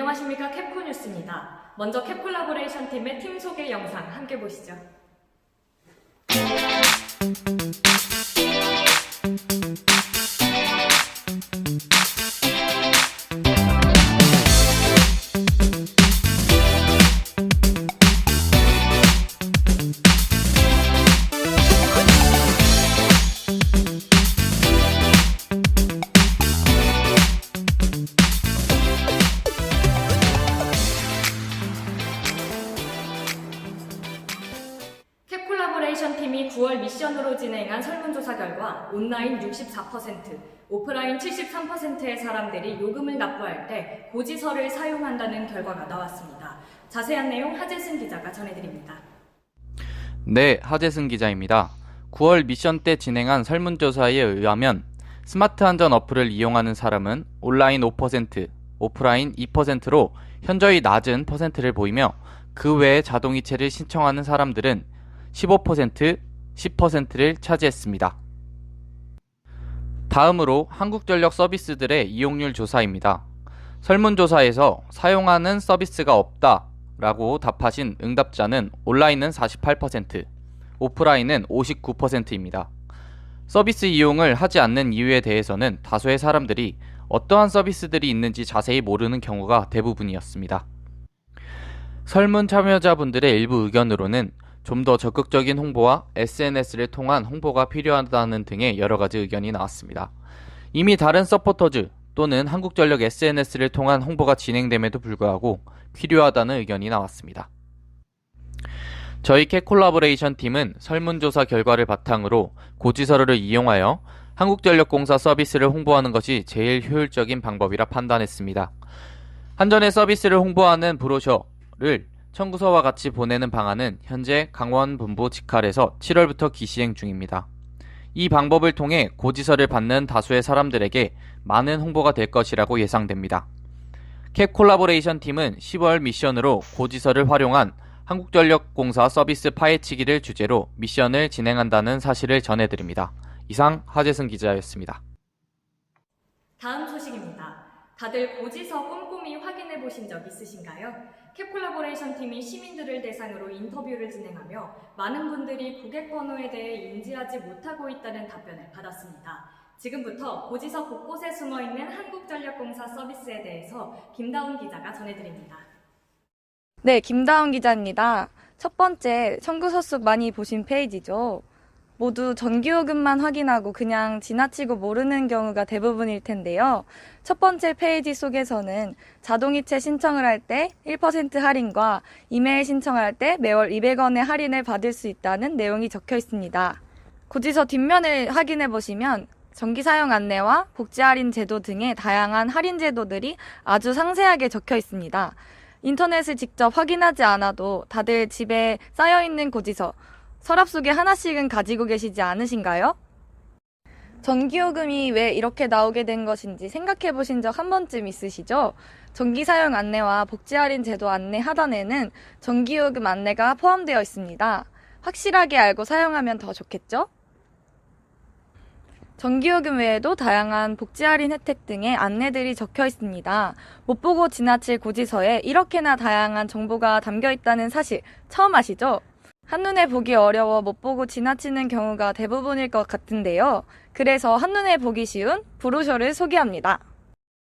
안녕하십니까. 캡코 뉴스입니다. 먼저 캡 콜라보레이션 팀의 팀 소개 영상 함께 보시죠. 캡 콜라보레이션 팀이 9월 미션으로 진행한 설문조사 결과 온라인 64%, 오프라인 73%의 사람들이 요금을 납부할 때 고지서를 사용한다는 결과가 나왔습니다. 자세한 내용 하재승 기자가 전해드립니다. 네, 하재승 기자입니다. 9월 미션 때 진행한 설문조사에 의하면 스마트 안전 어플을 이용하는 사람은 온라인 5%, 오프라인 2%로 현저히 낮은 퍼센트를 보이며 그 외에 자동이체를 신청하는 사람들은 15%, 10%를 차지했습니다. 다음으로 한국전력 서비스들의 이용률 조사입니다. 설문조사에서 사용하는 서비스가 없다 라고 답하신 응답자는 온라인은 48%, 오프라인은 59%입니다. 서비스 이용을 하지 않는 이유에 대해서는 다수의 사람들이 어떠한 서비스들이 있는지 자세히 모르는 경우가 대부분이었습니다. 설문 참여자분들의 일부 의견으로는 좀 더 적극적인 홍보와 SNS를 통한 홍보가 필요하다는 등의 여러가지 의견이 나왔습니다. 이미 다른 서포터즈 또는 한국전력 SNS를 통한 홍보가 진행됨에도 불구하고 필요하다는 의견이 나왔습니다. 저희 캡 콜라보레이션 팀은 설문조사 결과를 바탕으로 고지서를 이용하여 한국전력공사 서비스를 홍보하는 것이 제일 효율적인 방법이라 판단했습니다. 한전의 서비스를 홍보하는 브로셔를 청구서와 같이 보내는 방안은 현재 강원본부 직할에서 7월부터 기시행 중입니다. 이 방법을 통해 고지서를 받는 다수의 사람들에게 많은 홍보가 될 것이라고 예상됩니다. 캡 콜라보레이션 팀은 10월 미션으로 고지서를 활용한 한국전력공사 서비스 파헤치기를 주제로 미션을 진행한다는 사실을 전해드립니다. 이상 하재승 기자였습니다. 다음 소식입니다. 다들 고지서 꼼꼼히 확인해 보신 적 있으신가요? 캡 콜라보레이션 팀이 시민들을 대상으로 인터뷰를 진행하며 많은 분들이 고객 번호에 대해 인지하지 못하고 있다는 답변을 받았습니다. 지금부터 고지서 곳곳에 숨어있는 한국전력공사 서비스에 대해서 김다운 기자가 전해드립니다. 네, 김다운 기자입니다. 첫 번째, 청구서 속 많이 보신 페이지죠. 모두 전기요금만 확인하고 그냥 지나치고 모르는 경우가 대부분일 텐데요. 첫 번째 페이지 속에서는 자동이체 신청을 할 때 1% 할인과 이메일 신청할 때 매월 200원의 할인을 받을 수 있다는 내용이 적혀 있습니다. 고지서 뒷면을 확인해 보시면 전기 사용 안내와 복지 할인 제도 등의 다양한 할인 제도들이 아주 상세하게 적혀 있습니다. 인터넷을 직접 확인하지 않아도 다들 집에 쌓여있는 고지서, 서랍 속에 하나씩은 가지고 계시지 않으신가요? 전기요금이 왜 이렇게 나오게 된 것인지 생각해 보신 적 한 번쯤 있으시죠? 전기 사용 안내와 복지 할인 제도 안내 하단에는 전기요금 안내가 포함되어 있습니다. 확실하게 알고 사용하면 더 좋겠죠? 전기요금 외에도 다양한 복지 할인 혜택 등의 안내들이 적혀 있습니다. 못 보고 지나칠 고지서에 이렇게나 다양한 정보가 담겨 있다는 사실 처음 아시죠? 한눈에 보기 어려워 못 보고 지나치는 경우가 대부분일 것 같은데요. 그래서 한눈에 보기 쉬운 브로셔를 소개합니다.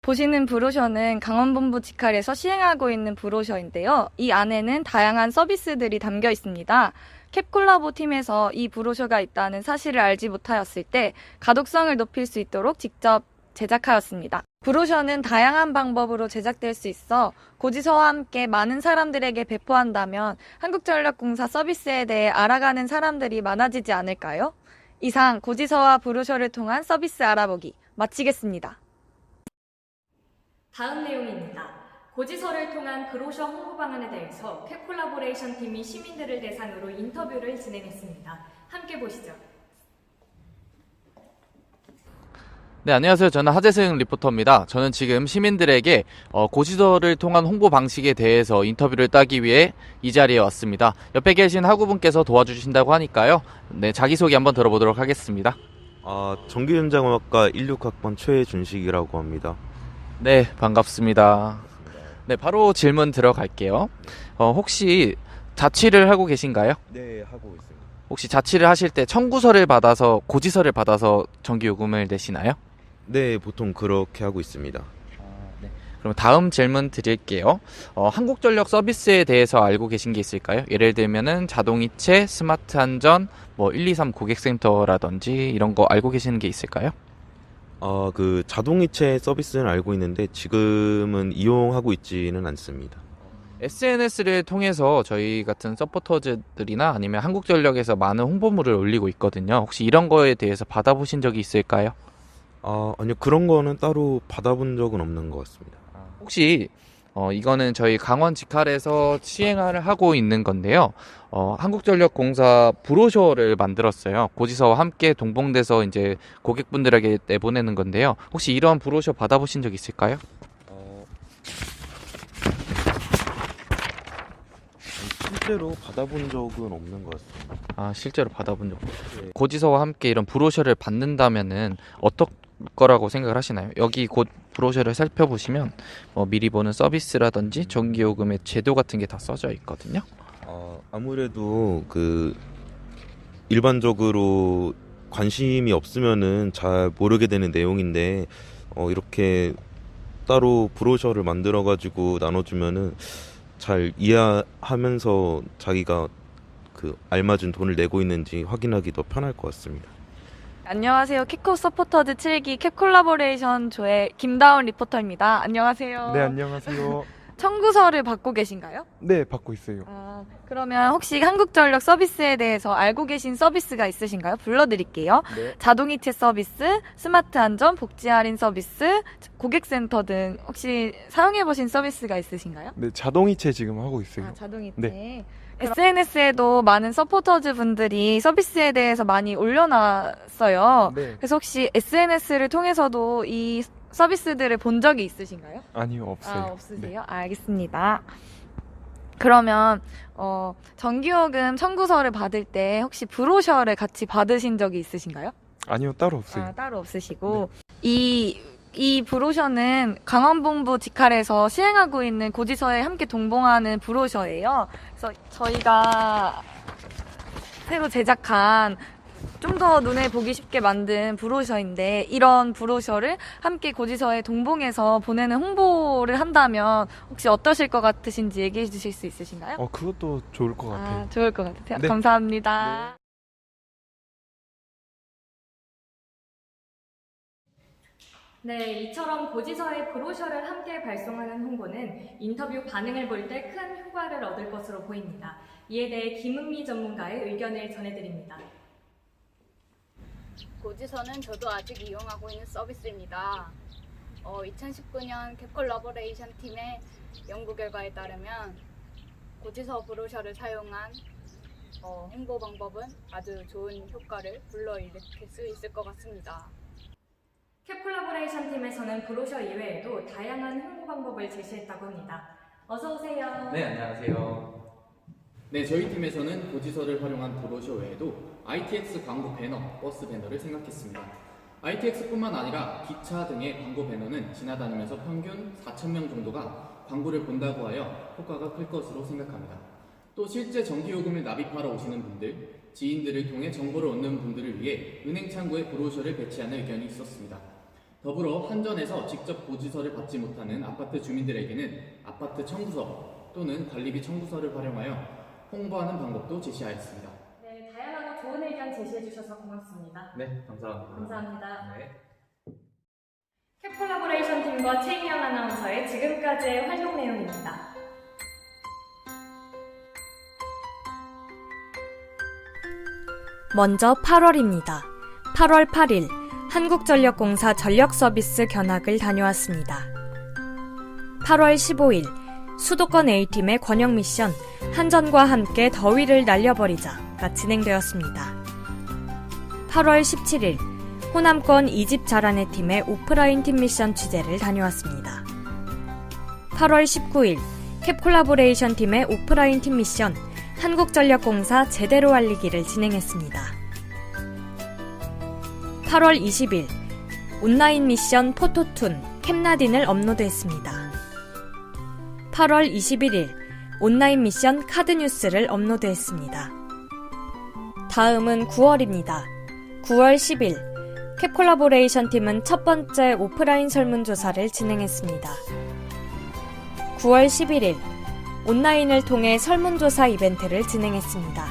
보시는 브로셔는 강원본부 직할에서 시행하고 있는 브로셔인데요. 이 안에는 다양한 서비스들이 담겨 있습니다. 캡콜라보 팀에서 이 브로셔가 있다는 사실을 알지 못하였을 때 가독성을 높일 수 있도록 직접 제작하였습니다. 브로셔는 다양한 방법으로 제작될 수 있어 고지서와 함께 많은 사람들에게 배포한다면 한국전력공사 서비스에 대해 알아가는 사람들이 많아지지 않을까요? 이상 고지서와 브로셔를 통한 서비스 알아보기 마치겠습니다. 다음 내용입니다. 고지서를 통한 브로셔 홍보 방안에 대해서 캡 콜라보레이션 팀이 시민들을 대상으로 인터뷰를 진행했습니다. 함께 보시죠. 네, 안녕하세요. 저는 하재승 리포터입니다. 저는 지금 시민들에게 고지서를 통한 홍보 방식에 대해서 인터뷰를 따기 위해 이 자리에 왔습니다. 옆에 계신 학우분께서 도와주신다고 하니까요. 네, 자기소개 한번 들어보도록 하겠습니다. 전기전자공학과 16학번 최준식이라고 합니다. 네, 반갑습니다. 네, 바로 질문 들어갈게요. 혹시 자취를 하고 계신가요? 네, 하고 있습니다. 혹시 자취를 하실 때 청구서를 받아서 고지서를 받아서 전기요금을 내시나요? 네, 보통 그렇게 하고 있습니다. 네. 그럼 다음 질문 드릴게요. 한국전력 서비스에 대해서 알고 계신 게 있을까요? 예를 들면은 자동이체, 스마트 한전, 123 고객센터라든지 이런 거 알고 계시는 게 있을까요? 그 자동이체 서비스는 알고 있는데 지금은 이용하고 있지는 않습니다. SNS를 통해서 저희 같은 서포터즈들이나 아니면 한국전력에서 많은 홍보물을 올리고 있거든요. 혹시 이런 거에 대해서 받아보신 적이 있을까요? 아니요, 그런 거는 따로 받아본 적은 없는 것 같습니다. 혹시 이거는 저희 강원 직할에서 시행을 하고 있는 건데요. 한국전력공사 브로셔를 만들었어요. 고지서와 함께 동봉돼서 이제 고객분들에게 내보내는 건데요. 혹시 이런 브로셔 받아보신 적 있을까요? 실제로 받아본 적은 없는 것 같습니다. 실제로 받아본 적 없어요. 네. 고지서와 함께 이런 브로셔를 받는다면은 어떨 거라고 생각을 하시나요? 여기 곧 브로셔를 살펴보시면 미리 보는 서비스라든지 전기요금의 제도 같은 게 다 써져 있거든요. 아무래도 일반적으로 관심이 없으면은 잘 모르게 되는 내용인데 이렇게 따로 브로셔를 만들어가지고 나눠주면은 잘 이해하면서 자기가 알맞은 돈을 내고 있는지 확인하기 더 편할 것 같습니다. 안녕하세요. 캡콤 서포터즈 7기 캡 콜라보레이션 조의 김다운 리포터입니다. 안녕하세요. 네, 안녕하세요. 청구서를 받고 계신가요? 네, 받고 있어요. 그러면 혹시 한국전력 서비스에 대해서 알고 계신 서비스가 있으신가요? 불러드릴게요. 네. 자동이체 서비스, 스마트 안전, 복지 할인 서비스, 고객센터 등 혹시 사용해보신 서비스가 있으신가요? 네, 자동이체 지금 하고 있어요. 자동이체. 네. SNS에도 많은 서포터즈 분들이 서비스에 대해서 많이 올려놨어요. 네. 그래서 혹시 SNS를 통해서도 이 서비스들을 본 적이 있으신가요? 아니요, 없어요. 없으세요? 알겠습니다. 그러면 전기요금 청구서를 받을 때 혹시 브로셔를 같이 받으신 적이 있으신가요? 아니요, 따로 없어요. 따로 없으시고 이 브로셔는 강원본부 직할에서 시행하고 있는 고지서에 함께 동봉하는 브로셔예요. 그래서 저희가 새로 제작한 좀 더 눈에 보기 쉽게 만든 브로셔인데 이런 브로셔를 함께 고지서에 동봉해서 보내는 홍보를 한다면 혹시 어떠실 것 같으신지 얘기해 주실 수 있으신가요? 그것도 좋을 것 같아요. 좋을 것 같아요. 네. 감사합니다. 네, 이처럼 고지서에 브로셔를 함께 발송하는 홍보는 인터뷰 반응을 볼 때 큰 효과를 얻을 것으로 보입니다. 이에 대해 김은미 전문가의 의견을 전해드립니다. 고지서는 저도 아직 이용하고 있는 서비스입니다. 2019년 캡 콜라보레이션 팀의 연구 결과에 따르면 고지서 브로셔를 사용한 홍보 방법은 아주 좋은 효과를 불러일으킬 수 있을 것 같습니다. 캡 콜라보레이션 팀에서는 브로셔 이외에도 다양한 홍보 방법을 제시했다고 합니다. 어서 오세요. 네, 안녕하세요. 네, 저희 팀에서는 고지서를 활용한 브로셔 외에도 ITX 광고 배너, 버스 배너를 생각했습니다. ITX뿐만 아니라 기차 등의 광고 배너는 지나다니면서 평균 4,000명 정도가 광고를 본다고 하여 효과가 클 것으로 생각합니다. 또 실제 전기요금을 납입하러 오시는 분들, 지인들을 통해 정보를 얻는 분들을 위해 은행 창구에 브로셔를 배치하는 의견이 있었습니다. 더불어 한전에서 직접 고지서를 받지 못하는 아파트 주민들에게는 아파트 청구서 또는 관리비 청구서를 활용하여 홍보하는 방법도 제시하였습니다. 네, 다양하고 좋은 의견 제시해 주셔서 고맙습니다. 네, 감사합니다. 감사합니다. 네. 캡 콜라보레이션 팀과 최미영 아나운서의 지금까지의 활동 내용입니다. 먼저 8월입니다. 8월 8일 한국전력공사 전력서비스 견학을 다녀왔습니다. 8월 15일 수도권 A팀의 권역 미션 한전과 함께 더위를 날려버리자가 진행되었습니다. 8월 17일 호남권 2집 자라네 팀의 오프라인 팀 미션 취재를 다녀왔습니다. 8월 19일 캡 콜라보레이션 팀의 오프라인 팀 미션 한국전력공사 제대로 알리기를 진행했습니다. 8월 20일 온라인 미션 포토툰 캡나딘을 업로드했습니다. 8월 21일 온라인 미션 카드 뉴스를 업로드했습니다. 다음은 9월입니다. 9월 10일 캡콜라보레이션 팀은 첫 번째 오프라인 설문조사를 진행했습니다. 9월 11일 온라인을 통해 설문조사 이벤트를 진행했습니다.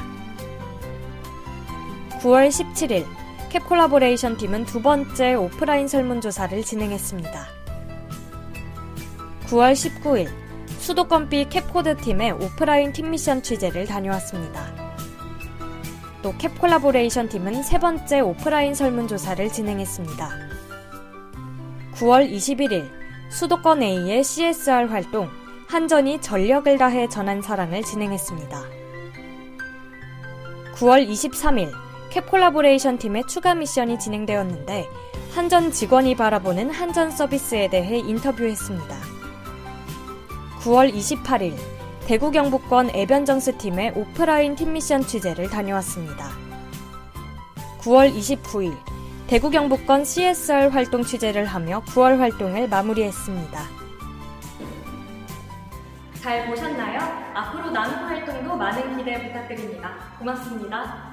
9월 17일 캡콜라보레이션 팀은 두 번째 오프라인 설문조사를 진행했습니다. 9월 19일 수도권B 캡코드 팀의 오프라인 팀 미션 취재를 다녀왔습니다. 또 캡콜라보레이션 팀은 세 번째 오프라인 설문조사를 진행했습니다. 9월 21일 수도권 A의 CSR 활동 한전이 전력을 다해 전한 사랑을 진행했습니다. 9월 23일 캡콜라보레이션 팀의 추가 미션이 진행되었는데 한전 직원이 바라보는 한전 서비스에 대해 인터뷰했습니다. 9월 28일 대구 경북권 애변정스 팀의 오프라인 팀 미션 취재를 다녀왔습니다. 9월 29일 대구 경북권 CSR 활동 취재를 하며 9월 활동을 마무리했습니다. 잘 보셨나요? 앞으로 남은 활동도 많은 기대 부탁드립니다. 고맙습니다.